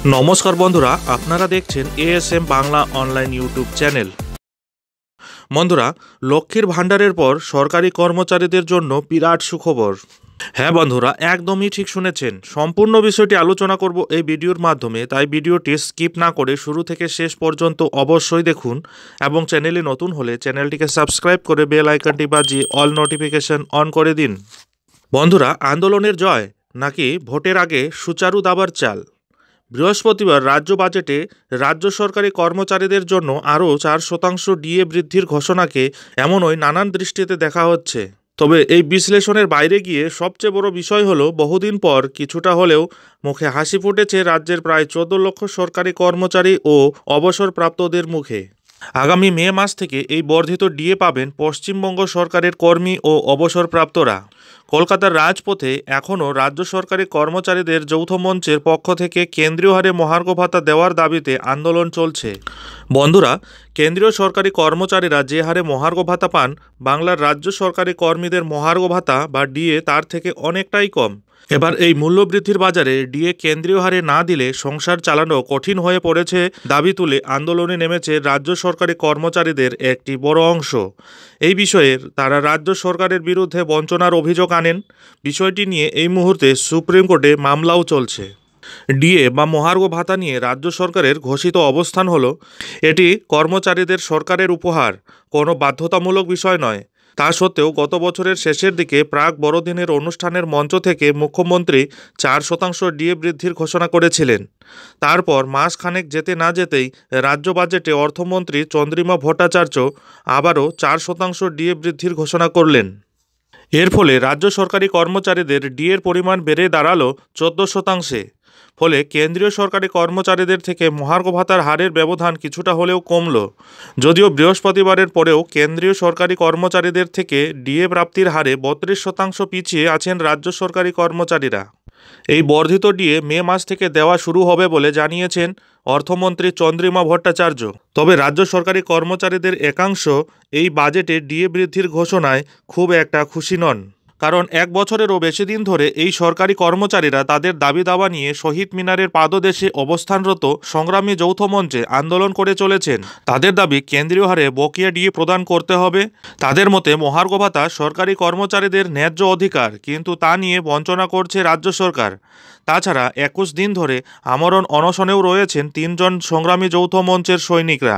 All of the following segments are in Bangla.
নমস্কার বন্ধুরা, আপনারা দেখছেন ASM Bangla online YouTube channel. বন্ধুরা, লক্ষ্মীর ভাণ্ডারের পর সরকারি কর্মচারীদের জন্য বিরাট সুখবর। হ্যাঁ বন্ধুরা, একদমই ঠিক শুনেছেন। সম্পূর্ণ বিষয়টি আলোচনা করব এই ভিডিওর মাধ্যমে, তাই ভিডিওটি স্কিপ না করে শুরু থেকে শেষ পর্যন্ত অবশ্যই দেখুন এবং চ্যানেলে নতুন হলে চ্যানেলটিকে সাবস্ক্রাইব করে বেল আইকনটি বাজিয়ে অল নোটিফিকেশন অন করে দিন। বন্ধুরা, আন্দোলনের জয় নাকি ভোটের আগে সুচারু দাবার চাল? বৃহস্পতিবার রাজ্য বাজেটে রাজ্য সরকারি কর্মচারীদের জন্য আরও 4% ডিএ বৃদ্ধির ঘোষণাকে এমনই নানান দৃষ্টিতে দেখা হচ্ছে। তবে এই বিশ্লেষণের বাইরে গিয়ে সবচেয়ে বড় বিষয় হলো, বহুদিন পর কিছুটা হলেও মুখে হাসি ফুটেছে রাজ্যের প্রায় 14 লক্ষ সরকারি কর্মচারী ও অবসরপ্রাপ্তদের মুখে। আগামী মে মাস থেকে এই বর্ধিত ডিএ পাবেন পশ্চিমবঙ্গ সরকারের কর্মী ও অবসরপ্রাপ্তরা। কলকাতার রাজপথে এখনও রাজ্য সরকারি কর্মচারীদের যৌথ মঞ্চের পক্ষ থেকে কেন্দ্রীয় হারে মহার্ঘ ভাতা দেওয়ার দাবিতে আন্দোলন চলছে। বন্ধুরা, কেন্দ্রীয় সরকারি কর্মচারীরা যে হারে মহার্ঘ ভাতা পান, বাংলার রাজ্য সরকারি কর্মীদের মহার্ঘ ভাতা বা ডিএ তার থেকে অনেকটাই কম। এবার এই মূল্যবৃদ্ধির বাজারে ডিএ কেন্দ্রীয় হারে না দিলে সংসার চালানো কঠিন হয়ে পড়েছে দাবি তুলে আন্দোলনে নেমেছে রাজ্য সরকারি কর্মচারীদের একটি বড় অংশ। এই বিষয়ে তারা রাজ্য সরকারের বিরুদ্ধে বঞ্চনার অভিযোগ আনেন। বিষয়টি নিয়ে এই মুহূর্তে সুপ্রিম কোর্টে মামলাও চলছে। ডিএ বা মহার্ঘ ভাতা নিয়ে রাজ্য সরকারের ঘোষিত অবস্থান হলো, এটি কর্মচারীদের সরকারের উপহার, কোনো বাধ্যতামূলক বিষয় নয়। তা সত্ত্বেও গত বছরের শেষের দিকে প্রাক বড়দিনের অনুষ্ঠানের মঞ্চ থেকে মুখ্যমন্ত্রী 4% ডিএ বৃদ্ধির ঘোষণা করেছিলেন। তারপর মাসখানেক যেতে না যেতেই রাজ্য বাজেটে অর্থমন্ত্রী চন্দ্রিমা ভট্টাচার্য আবারও 4% ডিএ বৃদ্ধির ঘোষণা করলেন। এর ফলে রাজ্য সরকারি কর্মচারীদের ডিএর পরিমাণ বেড়ে দাঁড়ালো 14%। ফলে কেন্দ্রীয় সরকারি কর্মচারীদের থেকে মহার্ঘ ভাতার হারের ব্যবধান কিছুটা হলেও কমল। যদিও বৃহস্পতিবারের পরেও কেন্দ্রীয় সরকারি কর্মচারীদের থেকে ডিএ প্রাপ্তির হারে 32% পিছিয়ে আছেন রাজ্য সরকারি কর্মচারীরা। এই বর্ধিত ডিএ মে মাস থেকে দেওয়া শুরু হবে বলে জানিয়েছেন অর্থমন্ত্রী চন্দ্রিমা ভট্টাচার্য। তবে রাজ্য সরকারি কর্মচারীদের একাংশ এই বাজেটে ডিএ বৃদ্ধির ঘোষণায় খুব একটা খুশি নন। কারণ 1 বছরেরও বেশি দিন ধরে এই সরকারি কর্মচারীরা তাদের দাবি দাওয়া নিয়ে শহীদ মিনারের পাদদেশে অবস্থানরত সংগ্রামী যৌথ মঞ্চে আন্দোলন করে চলেছেন। তাদের দাবি কেন্দ্রীয় হারে বকেয়া ডিএ প্রদান করতে হবে। তাদের মতে মহার্ঘ ভাতা সরকারি কর্মচারীদের ন্যায্য অধিকার, কিন্তু তা নিয়ে বঞ্চনা করছে রাজ্য সরকার। তাছাড়া 21 দিন ধরে আমরণ অনশনেও রয়েছেন 3 জন সংগ্রামী যৌথ মঞ্চের সৈনিকরা।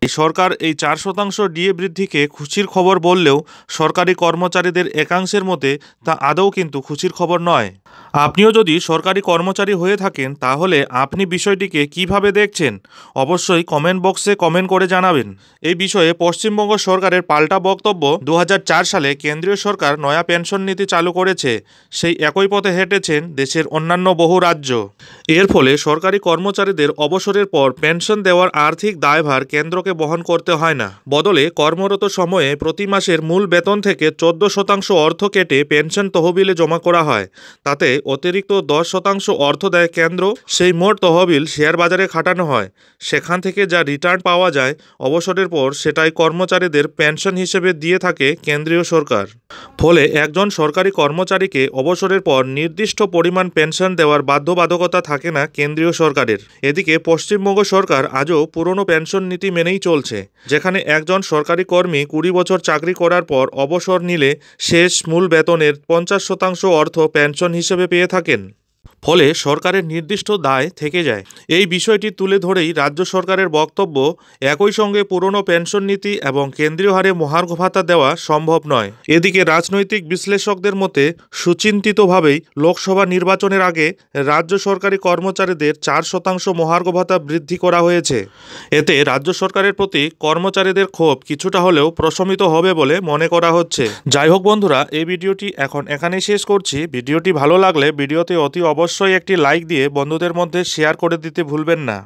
সরকার এই 4% ডিএ বৃদ্ধিকে খুশির খবর বললেও সরকারি কর্মচারীদের একাংশের মতে তা আদৌ কিন্তু খুশির খবর নয়। আপনিও যদি সরকারি কর্মচারী হয়ে থাকেন, তাহলে আপনি বিষয়টিকে কিভাবে দেখছেন অবশ্যই কমেন্ট বক্সে কমেন্ট করে জানাবেন। এই বিষয়ে পশ্চিমবঙ্গ সরকারের পাল্টা বক্তব্য, 2004 সালে কেন্দ্রীয় সরকার নয়া পেনশন নীতি চালু করেছে, সেই একই পথে হেঁটেছেন দেশের অন্যান্য বহু রাজ্য। এর ফলে সরকারি কর্মচারীদের অবসরের পর পেনশন দেওয়ার আর্থিক দায়ভার কেন্দ্রকে বহন করতে হয় না। বদলে কর্মরত সময়ে প্রতি মাসের মূল বেতন থেকে 14% অর্থ কেটে পেনশন তহবিলে জমা করা হয়। তাতে অতিরিক্ত 10% অর্থ দেয় কেন্দ্র। সেই মোট তহবিল শেয়ার বাজারে খাটানো হয়। সেখান থেকে যা রিটার্ন পাওয়া যায় অবসরের পর, সেটাই কর্মচারীদের পেনশন হিসেবে দিয়ে থাকে কেন্দ্রীয় সরকার। ফলে একজন সরকারি কর্মচারীকে অবসরের পর নির্দিষ্ট পরিমাণ পেনশন দেওয়ার বাধ্যবাধকতা থাকে না কেন্দ্রীয় সরকারের। এদিকে পশ্চিমবঙ্গ সরকার আজও পুরনো পেনশন নীতি মেনেই চলছে, যেখানে একজন সরকারি কর্মী 20 বছর চাকরি করার পর অবসর নিলে শেষ মূল বেতনের 50% অর্থ পেনশন হিসেবে পেয়ে থাকেন। ফলে সরকারের নির্দিষ্ট দায় থেকে যায়। এই বিষয়টি তুলে ধরেই রাজ্য সরকারের বক্তব্য, একই সঙ্গে পুরনো পেনশন নীতি এবং কেন্দ্রীয় হারে মহার্ঘ ভাতা দেওয়া সম্ভব নয়। এদিকে রাজনৈতিক বিশ্লেষকদের মতে সুচিন্তিতভাবেই লোকসভা নির্বাচনের আগে রাজ্য সরকারি কর্মচারীদের 4% মহার্ঘ ভাতা বৃদ্ধি করা হয়েছে। এতে রাজ্য সরকারের প্রতি কর্মচারীদের ক্ষোভ কিছুটা হলেও প্রশমিত হবে বলে মনে করা হচ্ছে। যাই হোক বন্ধুরা, এই ভিডিওটি এখন এখানেই শেষ করছি। ভিডিওটি ভালো লাগলে ভিডিওতে অতি অবশ্যই একটি লাইক দিয়ে বন্ধুদের মধ্যে শেয়ার করে দিতে ভুলবেন না।